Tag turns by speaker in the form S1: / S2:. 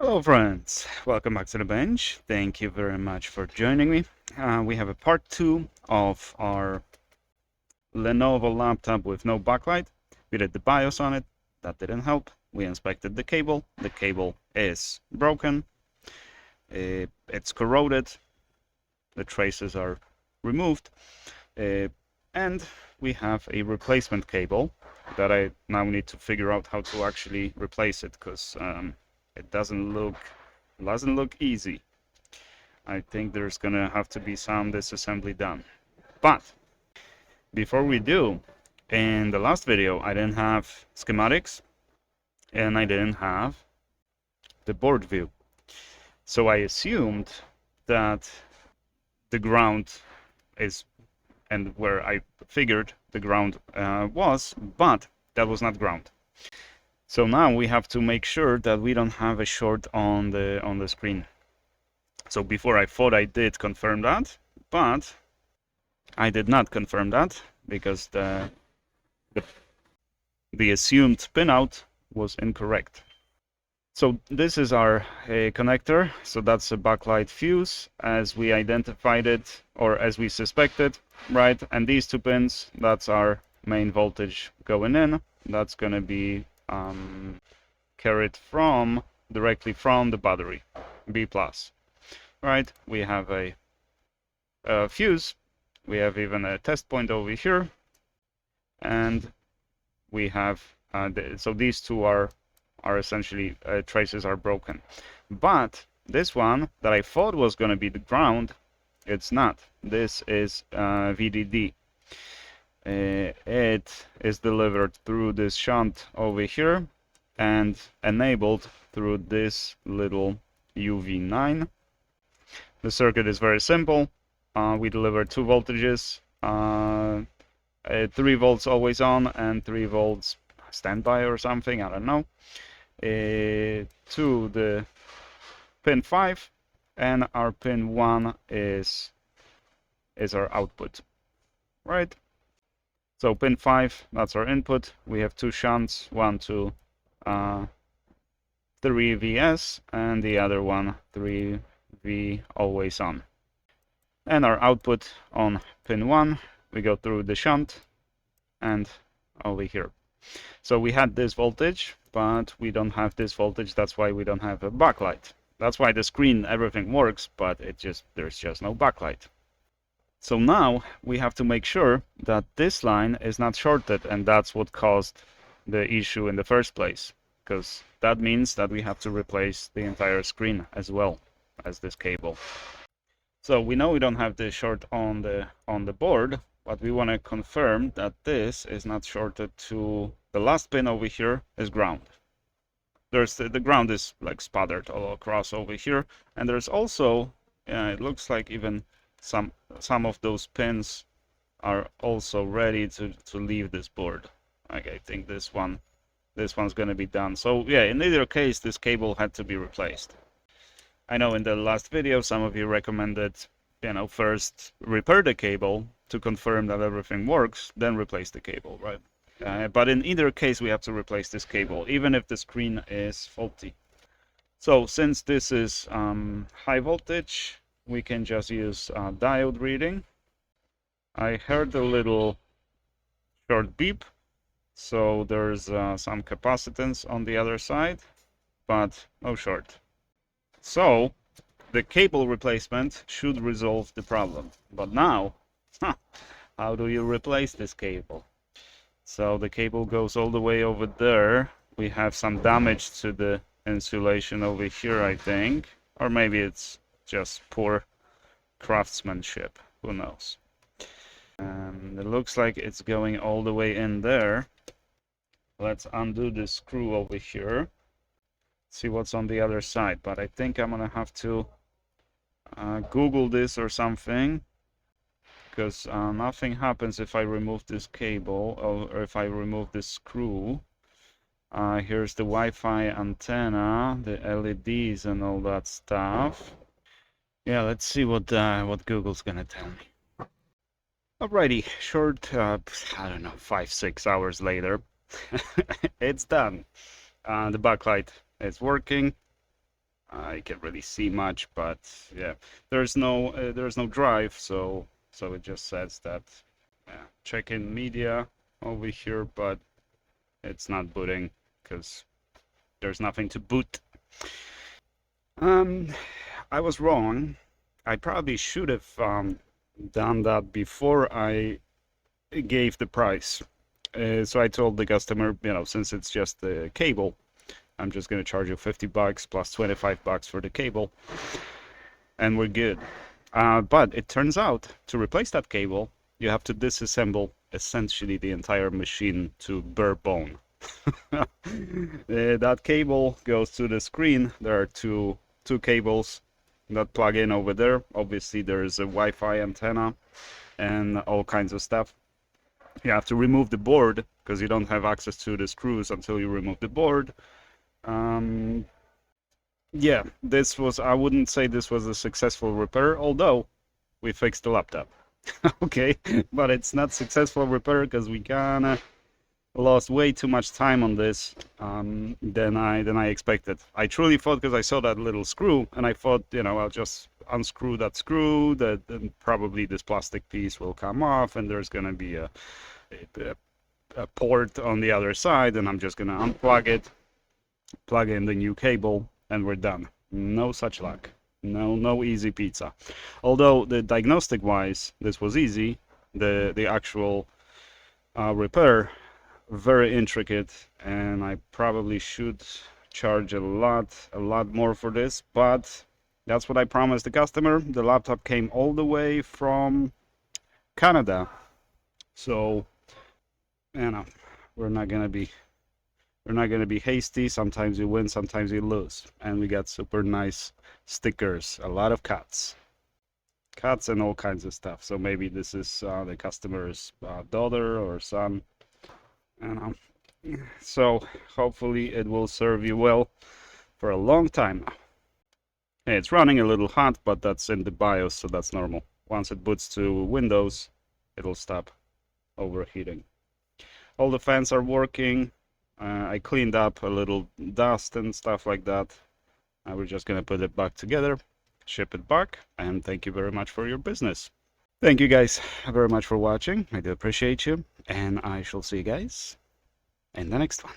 S1: Hello friends, welcome back to the bench. Thank you very much for joining me. We have a part 2 of our Lenovo laptop with no backlight. We did the BIOS on it, that didn't help. We inspected the cable is broken, it's corroded, the traces are removed, and we have a replacement cable that I now need to figure out how to actually replace it, because it doesn't look easy. I think there's gonna have to be some disassembly done. But before we do, in the last video I didn't have schematics and I didn't have the board view. So I assumed that the ground is, and where I figured the ground was, but that was not ground. So now we have to make sure that we don't have a short on the screen. So before I thought I did confirm that, but I did not confirm that because the assumed pinout was incorrect. So this is our connector. So that's a backlight fuse as we identified it, or as we suspected, right? And these two pins, that's our main voltage going in. That's going to be carried directly from the battery, B+. Right, we have a fuse, we have even a test point over here, and we have so these two are essentially traces are broken. But this one that I thought was going to be the ground, it's not. This is VDD. It is delivered through this shunt over here and enabled through this little UV9. The circuit is very simple. We deliver 2 voltages, 3 volts always on and 3 volts standby or something, I don't know, to the pin 5, and our pin 1 is our output, right? So pin 5, that's our input. We have 2 shunts, one to 3VS and the other one 3V always on. And our output on pin 1, we go through the shunt and over here. So we had this voltage, but we don't have this voltage. That's why we don't have a backlight. That's why the screen, everything works, but there's just no backlight. So now we have to make sure that this line is not shorted, and that's what caused the issue in the first place, because that means that we have to replace the entire screen as well as this cable. So we know we don't have this short on the board, but we want to confirm that this is not shorted to the last pin over here is ground. There's the ground is like sputtered all across over here, and there's also it looks like even some of those pins are also ready to leave this board. Like I think this one's going to be done. So yeah, in either case this cable had to be replaced. I know in the last video some of you recommended, first repair the cable to confirm that everything works, then replace the cable, right? But in either case we have to replace this cable, even if the screen is faulty. So since this is high voltage, we can just use diode reading. I heard a little short beep, so there's some capacitance on the other side, but no short. So the cable replacement should resolve the problem. But now, how do you replace this cable? So the cable goes all the way over there. We have some damage to the insulation over here, I think. Or maybe it's just poor craftsmanship. Who knows? It looks like it's going all the way in there. Let's undo the screw over here. See what's on the other side. But I think I'm gonna have to Google this or something, because nothing happens if I remove this cable or if I remove this screw. Here's the Wi-Fi antenna, the LEDs and all that stuff. Yeah, let's see what Google's gonna tell me. Alrighty, short, I don't know, 5-6 hours later, it's done. The backlight is working. I can't really see much, but yeah, there's no drive, so it just says that check in media over here, but it's not booting because there's nothing to boot. I was wrong. I probably should have done that before I gave the price. So I told the customer, since it's just the cable, I'm just going to charge you $50 plus $25 for the cable, and we're good. But it turns out to replace that cable, you have to disassemble essentially the entire machine to bare bone. That cable goes to the screen. There are two cables that plug in over there. Obviously, there's a Wi-Fi antenna and all kinds of stuff. You have to remove the board because you don't have access to the screws until you remove the board. Yeah, I wouldn't say this was a successful repair, although we fixed the laptop. Okay, but it's not successful repair because we kinda lost way too much time on this than I expected. I truly thought, because I saw that little screw, and I thought, I'll just unscrew that screw, that then probably this plastic piece will come off, and there's gonna be a port on the other side, and I'm just gonna unplug it, plug in the new cable, and we're done. No such luck. No easy pizza. Although the diagnostic wise, this was easy. The actual repair, very intricate, and I probably should charge a lot more for this, but that's what I promised the customer. The laptop came all the way from Canada, so we're not gonna be hasty. Sometimes you win, sometimes you lose, and we got super nice stickers, a lot of cuts and all kinds of stuff. So maybe this is the customer's daughter or son. So hopefully it will serve you well for a long time now. Hey, it's running a little hot, but that's in the BIOS, so that's normal. Once it boots to Windows, it'll stop overheating. All the fans are working. I cleaned up a little dust and stuff like that. We're just gonna put it back together, ship it back, and thank you very much for your business. Thank you guys very much for watching. I do appreciate you, and I shall see you guys in the next one.